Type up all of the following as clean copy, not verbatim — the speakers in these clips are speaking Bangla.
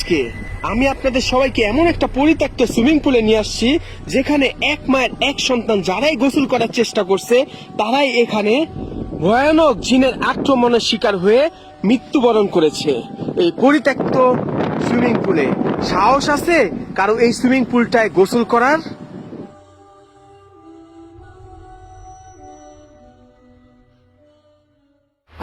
আজকে আমি আপনাদের সবাইকে এমন একটা পরিত্যক্ত সুইমিং পুলে নিয়ে আসছি যেখানে এক মায়ের এক সন্তান যারাই গোসল করার চেষ্টা করছে তারাই এখানে ভয়ানক জিনের আক্রমণের শিকার হয়ে মৃত্যুবরণ করেছে। এই পরিত্যক্ত সুইমিং পুলে সাহস আছে কারো এই সুইমিং পুলটায় গোসল করার?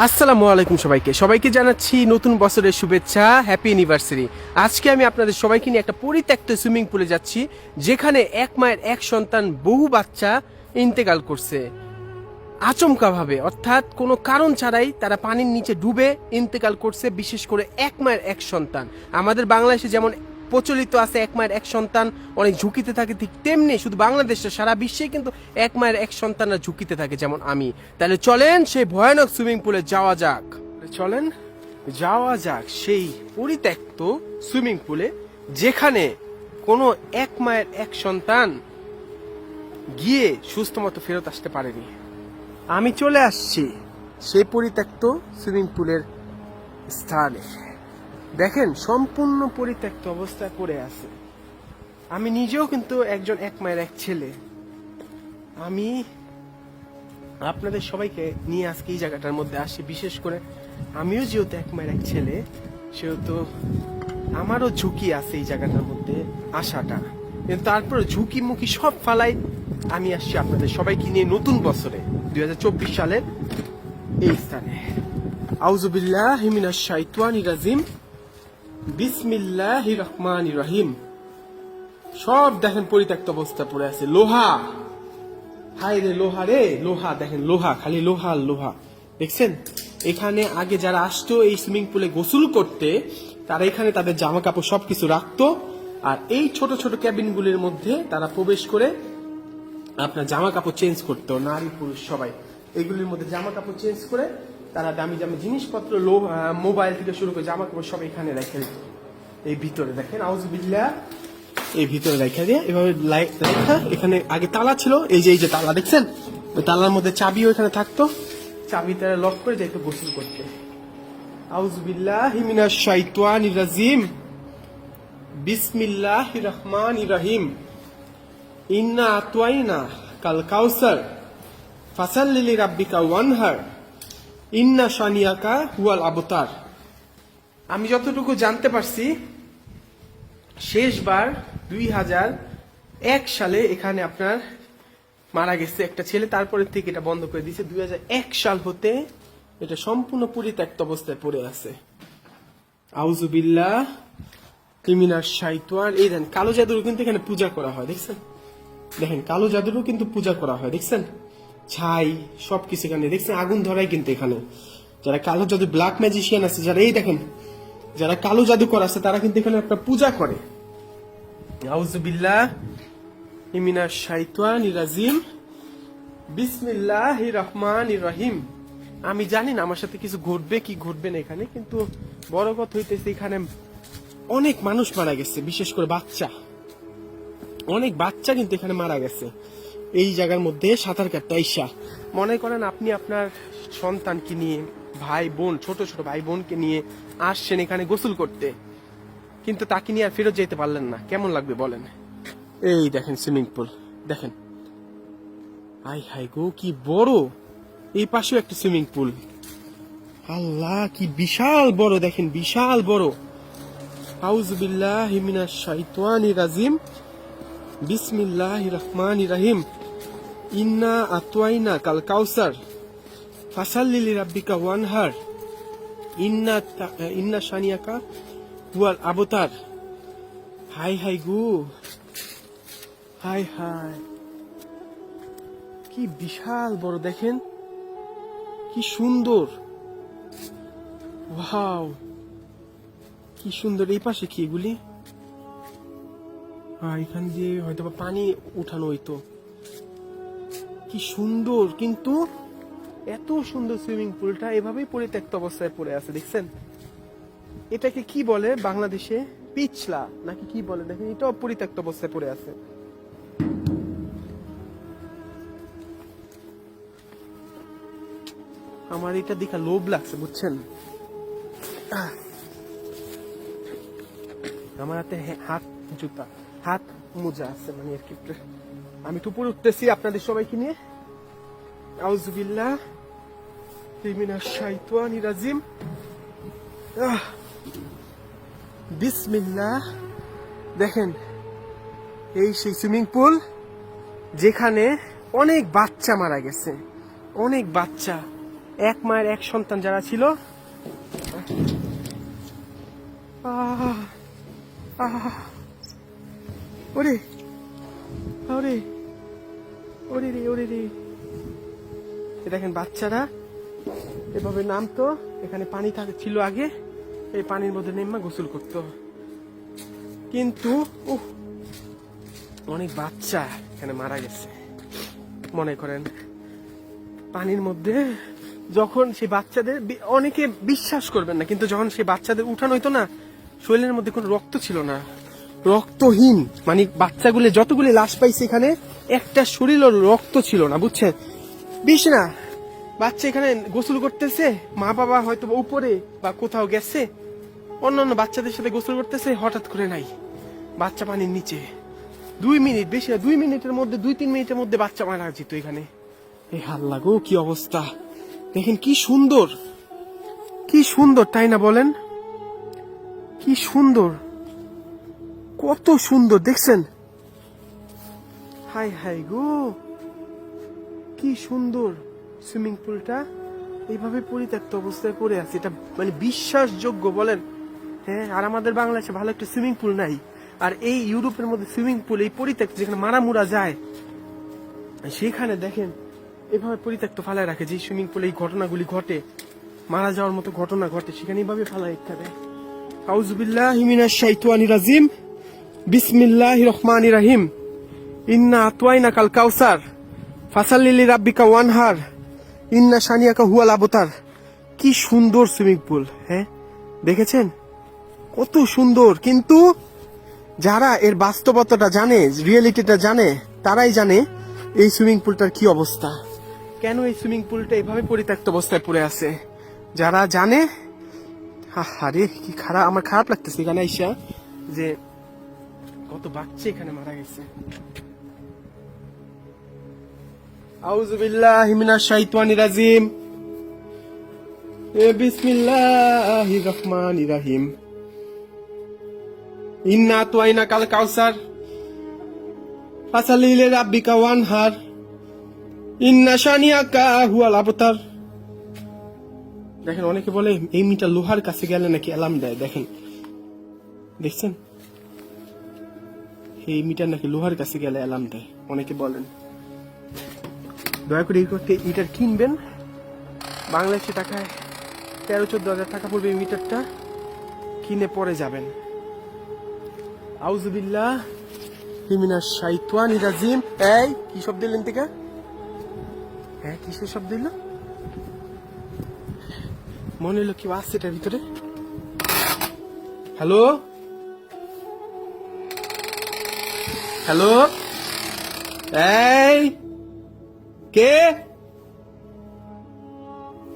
আসসালামু আলাইকুম সবাইকে জানাচ্ছি নতুন বছরের শুভেচ্ছা, হ্যাপি অ্যানিভার্সারি। আজকে আমি আপনাদের সবাইকে নিয়ে একটা পরিত্যক্ত সুইমিং পুলে যাচ্ছি যেখানে এক মায়ের এক সন্তান বহু বাচ্চা ইন্তেকাল করছে আচমকা ভাবে, অর্থাৎ কোনো কারণ ছাড়াই তারা পানির নিচে ডুবে ইন্তেকাল করছে। বিশেষ করে এক মায়ের এক সন্তান, আমাদের বাংলাদেশে যেমন প্রচলিত আছে এক মায়ের এক সন্তান অনেক ঝুঁকিতে থাকে, ঠিক তেমনি শুধু বাংলাদেশে সারা বিশ্বে কিন্তু এক মায়ের এক সন্তানরা ঝুঁকিতে থাকে যেমন আমি। তাহলে চলেন সেই ভয়ানক সুইমিং পুলে যাওয়া যাক। সেই পরিত্যক্ত সুইমিং পুলে যেখানে কোনো এক মায়ের এক সন্তান গিয়ে সুস্থ মতো ফেরত আসতে পারেনি। আমি চলে আসছি সেই পরিত্যক্ত সুইমিং পুলের স্থানে। দেখেন সম্পূর্ণ পরিত্যক্ত অবস্থায় পড়ে আছে। আমি নিজেও কিন্তু একজন এক মায়ের এক ছেলে। আমি আপনাদের সবাইকে নিয়ে আজকে এই জায়গাটার মধ্যে আসি, বিশেষ করে আমিও যেহেতু এক মায়ের এক ছেলে সেহেতু আমারও ঝুঁকি আছে এই জায়গাটার মধ্যে আসাটা, কিন্তু তারপর ঝুঁকি মুখি সব ফালাই আমি আসছি আপনাদের সবাইকে নিয়ে নতুন বছরে 2024 সালের এই স্থানে। আউযুবিল্লাহি মিনাশ শাইতানির রাজিম, বিসমিল্লাহির রহমানির রহিম। সব দেখেন পরিত্যক্ত অবস্থা পড়ে আছে। লোহা, হায় রে লোহা রে লোহা, দেখেন লোহা, খালি লোহা আর লোহা। দেখছেন এখানে আগে যারা আসতো এই সুইমিং পুলে গোসল করতে তারা এখানে তাদের জামা কাপড় সবকিছু রাখতো, আর এই ছোট ছোট ক্যাবিনগুলির মধ্যে তারা প্রবেশ করে আপনার জামা কাপড় চেঞ্জ করতো, নারী পুরুষ সবাই এগুলির মধ্যে জামা কাপড় চেঞ্জ করে তারা দামি দামি জিনিসপত্র মোবাইল থেকে শুরু করে জামা কাপড় সব এখানে রেখে দিত। এই ভিতরে দেখেন আউযুবিল্লাহ, এই ভিতরে রেখে দিয়ে এভাবে লেখা। এখানে আগে তালা ছিল, এই যে তালা দেখছেন, ওই তালার মধ্যে চাবিও এখানে থাকতো, চাবিটা লক করে যাইতো গোসল করতে। আউযুবিল্লাহি মিনাশ শাইতানির রাজিম, বিসমিল্লাহির রহমানির রহিম। ইন্না আতওয়াইনা কাল কাউসার ফাসাল্লি লিরাব্বিকা ওয়ানহার ইন্না শানিয়াকা হুয়াল আবতার। আমি যতটুকু জানতে পারছি শেষবার 2001 সালে এখানে আপনার মারা গেছে একটা ছেলে, তারপরে থেকে এটা বন্ধ করে দিয়েছে। 2001 সাল হতে এটা সম্পূর্ণ পরিত্যক্ত অবস্থায় পড়ে আছে। আউযুবিল্লাহ মিনাশ শাইতান। এই দেন কালো জাদুরও কিন্তু এখানে পূজা করা হয়, দেখছেন, দেখেন কালো জাদুরও কিন্তু পূজা করা হয়, দেখছেন ছাই সবকিছু এখানে, দেখছেন আগুন ধরাই কিন্তু এখানে। যারা কালো জাদু ব্ল্যাক ম্যাজিশিয়ান আছে, যারা এই দেখেন যারা কালো জাদুকর আছে তারা কিন্তু এখানে একটা পূজা করে। আউযুবিল্লাহ মিনাশ শাইতানির রাজিম, বিসমিল্লাহির রহমানির রহিম। আমি জানি না আমার সাথে কিছু ঘটবে কি ঘটবে না এখানে, কিন্তু বড় কথা হইতেছে এখানে অনেক মানুষ মারা গেছে, বিশেষ করে বাচ্চা, অনেক বাচ্চা কিন্তু এখানে মারা গেছে এই জায়গার মধ্যে সাঁতার কাটতে আইসা। মনে করেন আপনি আপনার সন্তানকে নিয়ে, ভাই বোন, ছোট ছোট ভাই বোনকে নিয়ে আসছেন এখানে গোসল করতে, কিন্তু তাকে নিয়ে আর ফেরত যেতে পারলেন না, কেমন লাগবে বলেন? এই দেখেন সুইমিং পুল, দেখেন হাই হাই গো কি বড়। এই পাশেও একটা সুইমিং পুল, আল্লাহ কি বিশাল বড়, দেখেন বিশাল বড়। আউযুবিল্লাহি মিনাশ শাইতানির রাজিম, বিসমিল্লাহির রহমানির রহিম। ইন্না আতওয়াইনা কাল কাউসার ফাসাল্লি লিরাব্বিকা ওয়ানহার ইন্না শানিয়াকা হুয়াল আবতার। হাই হাই গো, হাই হাই কি বিশাল বড়, দেখেন কি সুন্দর, ওয়াও কি সুন্দর। এই পাশে কি এগুলি? এখান দিয়ে হয়তো পানি উঠানো হইতো। কি সুন্দর, কিন্তু এত সুন্দর সুইমিং পুলটা এভাবেই পরিত্যক্ত অবস্থায় পড়ে আছে, দেখছেন। এটাকে কি বলে বাংলাদেশে, পিছলা নাকি কি বলে, দেখেন এটাও পরিত্যক্ত অবস্থায় পড়ে আছে। আমার এটা দেখা লোভ লাগছে, বুঝছেন। আমার হাতে হাত জুতা, হাত মোজা আছে, মানে আর কি। আমি তো উপরে উঠতেছি আপনাদের সবাইকে নিয়ে। আউযুবিল্লাহ মিনাশ শাইতানির রাজিম। বিসমিল্লাহ। দেখেন, এই সেই সুইমিং পুল যেখানে অনেক বাচ্চা মারা গেছে, অনেক বাচ্চা, এক মায়ের এক সন্তান যারা ছিল। ওরে ওরে ওরে রে ওরে রে। দেখেন বাচ্চারা এভাবে নামতো, এখানে পানি ছিল আগে, এই পানির মধ্যে নেমা গোসল করতো। কিন্তু অনেক বাচ্চা এখানে মারা গেছে। মনে করেন পানির মধ্যে যখন সেই বাচ্চাদের, অনেকে বিশ্বাস করবেন না, কিন্তু যখন সেই বাচ্চাদের উঠানো হইতো না, শরীরের মধ্যে কোনো রক্ত ছিল না, রক্তহীন। মানে বাচ্চাগুলো যতগুলি লাশ পাইছে এখানে, একটা শরীরের রক্ত ছিল না, বুঝছেন? বিশ না, বাচ্চা এখানে গোসল করতেছে, মা বাবা হয়তো উপরে বা কোথাও গেছে, অন্যান্য বাচ্চাদের সাথে গোসল করতেছে, হঠাৎ করে নাই, বাচ্চা পানির নিচে। 2 মিনিট, বেশি না, 2 মিনিটের মধ্যে, 2-3 মিনিটের মধ্যে বাচ্চা মারা যেত এখানে। এই হাল্লা গো, কি অবস্থা দেখেন, কি সুন্দর, কি সুন্দর, তাই না বলেন? কি সুন্দর, কত সুন্দর দেখছেন? হাই হাই গো, কি সুন্দর সুইমিং পুলটা এইভাবে পরিত্যক্ত অবস্থায় পড়ে আছে। এটা মানে বিশ্বাসযোগ্য বলেন? হ্যাঁ, আর আমাদের বাংলাদেশে ভালো একটা সুইমিং পুল নাই, আর এই ইউরোপের মধ্যে সুইমিং পুল, এই পরিত্যক্ত যেখানে মারামুরা যায়, সেখানে দেখেন এভাবে পরিত্যক্ত ফালায় রাখে। যে সুইমিং পুলে এই ঘটনাগুলি ঘটে, মারা যাওয়ার মতো ঘটনা ঘটে, সেখানে এইভাবে ফালায় রেখে দেয়। আউযুবিল্লাহি মিনাশ শাইতানির রাজিম। বিসমিল্লাহির রহমানির রহিম। ইন্না আতওয়াইনাকাল কাউসার ফাসাল্লি লিরাব্বিকা ওয়ানহার ইন্না শানিয়াকা হুয়াল আবতার। কি সুন্দর সুইমিং পুল, হ্যাঁ দেখেছেন? কত সুন্দর। কিন্তু যারা এর বাস্তবতাটা জানে, রিয়েলিটিটা জানে, তারাই জানে এই সুইমিং পুলটার কি অবস্থা, কেন এই সুইমিং পুলটা এভাবে পরিত্যক্ত অবস্থায় পড়ে আছে। যারা জানে, আরে কি খারাপ, আমার খারাপ লাগতেছে এখানে আইসা, যে কত বাচ্চা এখানে মারা গেছে। আউযুবিল্লাহি মিনাশ শাইতানির রাজিম। বিসমিল্লাহির রহমানির রহিম। ইন্না আতওয়াইনাকাল কাউসার ফাসাল্লি লিরাব্বিকা ওয়ানহার ইন্না শানিয়াকা হুয়াল আবতার। দেখেন, অনেকে বলে এই মিটার লোহার কাছে গেলে নাকি অ্যালার্ম দেয়। দেখেন, দেখছেন? এই মিটার নাকি লোহার কাছে গেলে অ্যালার্ম দেয়, অনেকে বলেন। দয়া করে এই মিটার কিনবেন, বাংলাদেশি টাকায় 13-14 হাজার টাকা পড়বে এই মিটারটা, কিনে পরে যাবেন। আউযুবিল্লাহি মিনাশ শাইতানির রাজিম। এই কি শব্দ দিলেন থেকে? হ্যাঁ, কিসের শব্দ দিল? মনে হলো কি আসছে এটার ভিতরে। হ্যালো হ্যালো, এই কে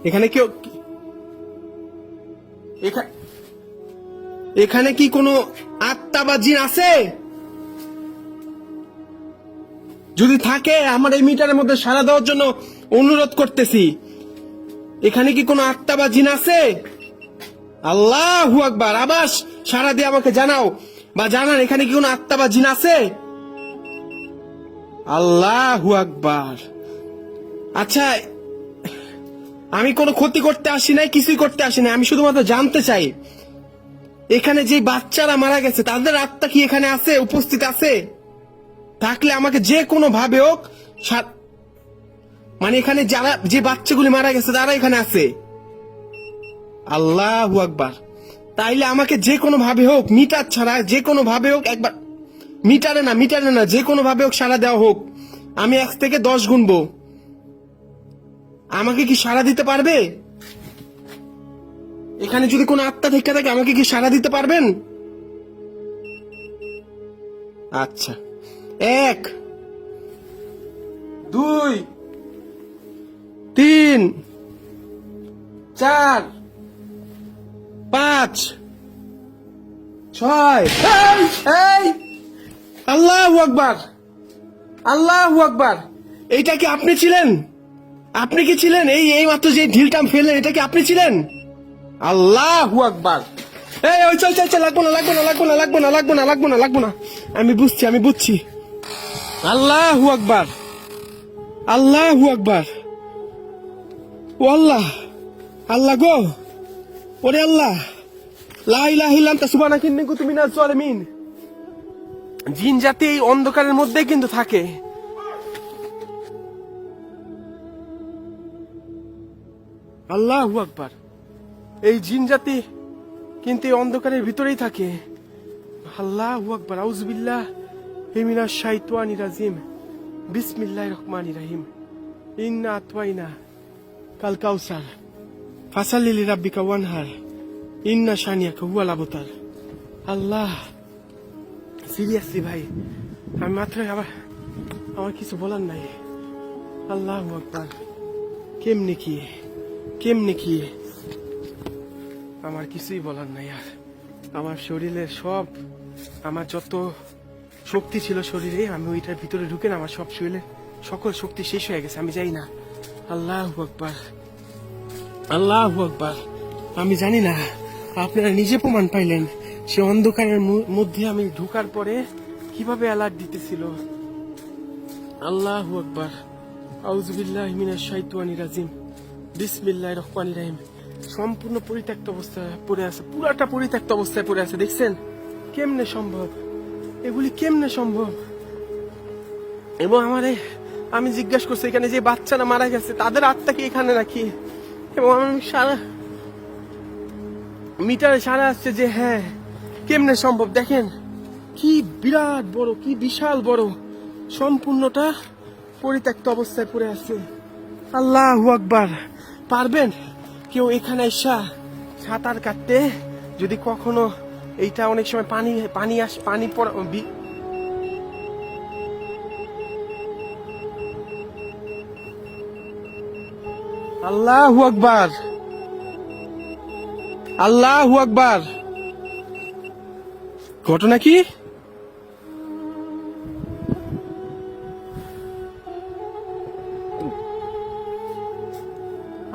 এখানে? কেউ এখানে কি কোনো আত্মা বা জিন আছে? যদি থাকে আমার এই মিটারের মধ্যে সাড়া দেওয়ার জন্য অনুরোধ করতেছি। এখানে কি কোনো আত্মা বা জিন আছে? আল্লাহু আকবার। আবাস সাড়া দিয়ে আমাকে জানাও, বা জানান এখানে কি কোনো আত্মা বা জিন আছে? আল্লাহু আকবার। আচ্ছা, আমি কোনো ক্ষতি করতে আসি নাই, কিছুই করতে আসি নাই, আমি শুধুমাত্র জানতে চাই এখানে যে বাচ্চারা মারা গেছে তাদের আত্মা কি এখানে আছে, উপস্থিত আছে? থাকলে আমাকে যে কোনো ভাবে হোক, মানে এখানে যারা, যে বাচ্চাগুলি মারা গেছে তারা এখানে আছে। আল্লাহু আকবার। তাইলে আমাকে যে কোনো ভাবে হোক, মিটার ছাড়া যে কোনো ভাবে হোক, একবার মিটারে না, যে কোনো ভাবে হোক সাড়া দেওয়া হোক। আমি 1 থেকে 10 গুনবো, আমাকে কি সাড়া দিতে পারবে? এখানে যদি কোনো আত্মা থেকে থাকে আমাকে কি সাড়া দিতে পারবেন? আচ্ছা, 1 2 3 4 5 ছয়। এই, এই, আল্লাহু আকবার, আল্লাহু আকবার। এইটা কি আপনি ছিলেন? আপনি কি ছিলেন? এই এই মাত্র যে ঢিলটাম ফেললেন, এটা কি আপনি ছিলেন? আল্লাহু আকবার। এই ওই চল চল চল, লাগবো না লাগবো না লাগবো না লাগবো না লাগবো না লাগবো না লাগবো না। আমি বুঝছি, আমি বুঝছি। আল্লাহু আকবার, আল্লাহু আকবার। ও আল্লাহ, আল্লাহ গো, ওরে আল্লাহ, লা ইলাহা ইল্লা আনতা সুবহানাকা ইন্নী কুনতু মিনাজ জালিমিন। জিন জাতি এই অন্ধকারের মধ্যে কিন্তু থাকে। আল্লাহু আকবার। এই জিন জাতি কিন্তু এই অন্ধকারের ভিতরেই থাকে। আল্লাহু আকবার। আউযুবিল্লাহ মিনাশ শাইতানির রাজিম। বিসমিল্লাহির রহমানির রহিম। ইন্না আতওয়াইনা কাল কাউসার ফাসাল্লি লিরাব্বিকা ওয়ানহার ইন্না শানিয়াকা হুয়াল আবতার। আল্লাহ, সিরিয়াসলি ভাই, আমি মাত্র আমার কিছু বলার নাই। আল্লাহু আকবার। কেমনে কি, কেমনে কি, আমার কিছুই বলার নাই। আর আমার শরীরের সব, আমার যত শক্তি ছিল শরীরে, আমি ওইটার ভিতরে ঢুকে না, আমার সব শরীরে সকল শক্তি শেষ হয়ে গেছে, আমি যাই না। আল্লাহু আকবার, আল্লাহু আকবার। আমি জানি না, আপনারা নিজে প্রমাণ পাইলেন সে অন্ধকারের মধ্যে আমি ঢুকার পরে কিভাবে অ্যালার্ট দিতেছিল। আল্লাহু আকবার। আউযুবিল্লাহি মিনাশ শাইতানির রাজিম। বিসমিল্লাহির রহমানির রহিম। সম্পূর্ণ পরিত্যক্ত অবস্থায় পড়ে আছে, পুরাটা পরিত্যক্ত অবস্থায় পড়ে আছে। দেখছেন কেমনে সম্ভব, এগুলি কেমনে সম্ভব? এবং আমি জিজ্ঞাসা করছি, এখানে যে বাচ্চারা মারা গেছে তাদের আত্মা কি এখানে নাকি? এবং আমি সারা মিটারে সারা আসছে যে হ্যাঁ, কেমনে সম্ভব? দেখেন কি বিরাট বড়, কি বিশাল বড়, সম্পূর্ণটা পরিত্যক্ত অবস্থায় পড়ে আছে। আল্লাহু আকবার। পারবেন কেউ এখানে এসা সাঁতার কাটতে? যদি কখনো এইটা অনেক সময় পানি পানি পানি আল্লাহু আকবার, আল্লাহু আকবার। ঘটনা কি?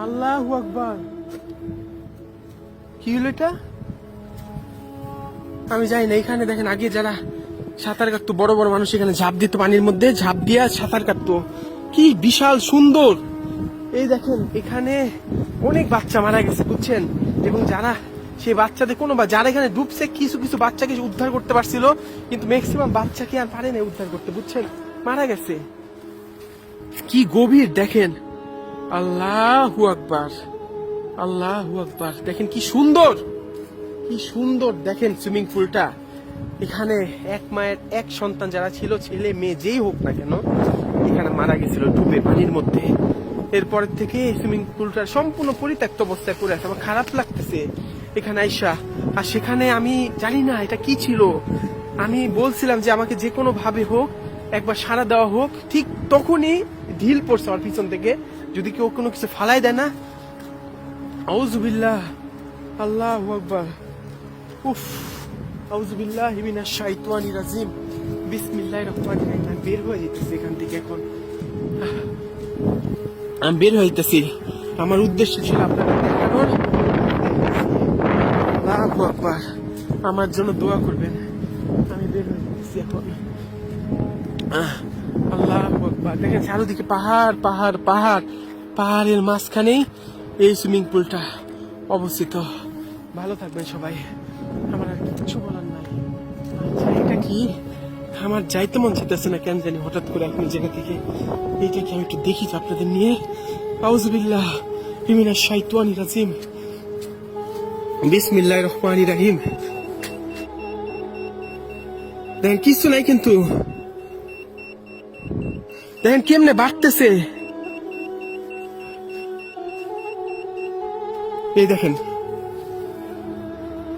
আল্লাহু আকবার। কি হলো এটা? আমি জানি না। এখানে দেখেন আগে যারা সাঁতার কাটতো, বড় বড় মানুষ এখানে ঝাঁপ দিত, পানির মধ্যে ঝাঁপ দিয়া সাঁতার কাটতো, কি বিশাল সুন্দর। এই দেখেন এখানে অনেক বাচ্চা মারা গেছে, বুঝছেন? এবং যারা সেই বাচ্চাদের যারা এখানে ডুবছে, কিছু কিছু বাচ্চাকে উদ্ধার করতে পারছিল, কিন্তু ম্যাক্সিমাম বাচ্চাকে আর পারে না উদ্ধার করতে, বুঝছেন? মারা গেছে। কি গভীর দেখেন। আল্লাহু আকবার, আল্লাহু আকবার। দেখেন কি সুন্দর, কি সুন্দর দেখেন সুইমিং পুলটা। এখানে এক মায়ের এক সন্তান যারা ছিল, ছেলে মেয়ে যেই হোক না কেন, এখানে মারা গেছিল ডুবে পানির মধ্যে। এরপর থেকে সুইমিং পুলটা সম্পূর্ণ পরিত্যক্ত অবস্থায় পড়ে আছে। আমার খারাপ লাগতেছে এখানে আইসা। আর সেখানে আমি জানি না এটা কি ছিল। আমি বলছিলাম যে আমাকে যে কোনো ভাবে হোক একবার সাড়া দেওয়া হোক। ঠিক তখনই ঢিল পড়ছে আমার পিছন থেকে, যদি কেউ কোনো কিছু ফালাই দেয় না। আউযুবিল্লাহ, আল্লাহু আকবার। উফ, আউযুবিল্লাহি মিনাশ শাইতানির রাজিম। বিসমিল্লাহির রহমানির রহিম। আমি বের হয়ে যেতেছি এখান থেকে এখন, আমি বের হয়ে যেতেছি। আমার উদ্দেশ্য ছিল আপনাদের দেখানোর। আল্লাহু আকবার। আমার জন্য দোয়া করবেন। আমি বের হয়ে যেতেছি এখন। আল্লাহু আকবার। দেখেন চারদিকে পাহাড় পাহাড় পাহাড়, পাহাড়ের মাঝখানেই এই সুইমিং পুলটা অবস্থিত। ভালো থাকবেন সবাই, আমার আর কিচ্ছু বলার নাই। এটা কি, আমার যাইতে মন চাইতেছে না কেন জানি হঠাৎ করে এখন এই জায়গা থেকে। এইটা কি আমি একটু দেখি আপনাদের নিয়ে। আউযুবিল্লাহ মিনাশ শাইতানির রাজিম। বিসমিল্লাহির রহমানির রহিম। দেখেন কিছু নাই, কিন্তু দেখেন কেমনে বাড়তেছে। এই দেখেন,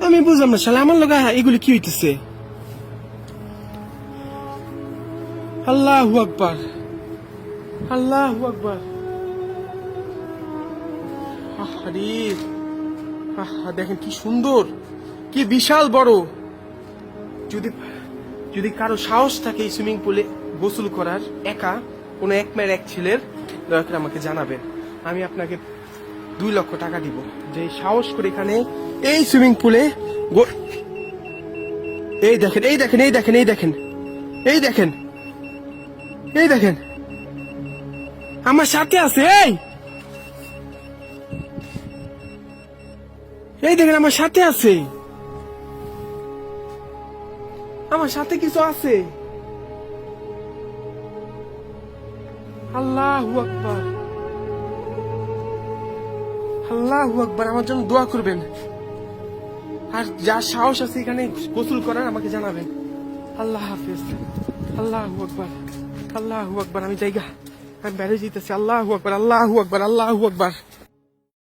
আমি বুঝলাম না শালা আমার লগা এগুলি কি হইতেছে। আল্লাহু আকবার, আল্লাহু আকবার। আরে দেখেন কি সুন্দর, কি বিশাল বড়, যদি যদি কারো সাহস থাকে এই সুইমিং পুলে গোসল করার, একা কোনো এক মেয়ের এক ছেলের, দয়া করে আমাকে জানাবেন। আমি আপনাকে 2 লক্ষ টাকা দিব যে সাহস করে এখানে এই সুইমিং পুলে এই দেখেন, এই দেখেন, এই দেখেন, এই দেখেন, এই দেখেন, এই দেখেন, আমার সাথে আছে। এই দেখেন, আমার সাথে আছে, আমার সাথে কিছু আছে। আল্লাহু আকবার, আল্লাহু আকবার। আমার জন্য দোয়া করবেন, আর যার সাহস আছে এখানে গোসল করার আমাকে জানাবেন। আল্লাহ হাফেজ। আল্লাহু আকবার, আল্লাহু আকবার। আমি জায়গা, আমি বেড়ে যেতেছি। আল্লাহু আকবার, আল্লাহু আকবার, আল্লাহু আকবার।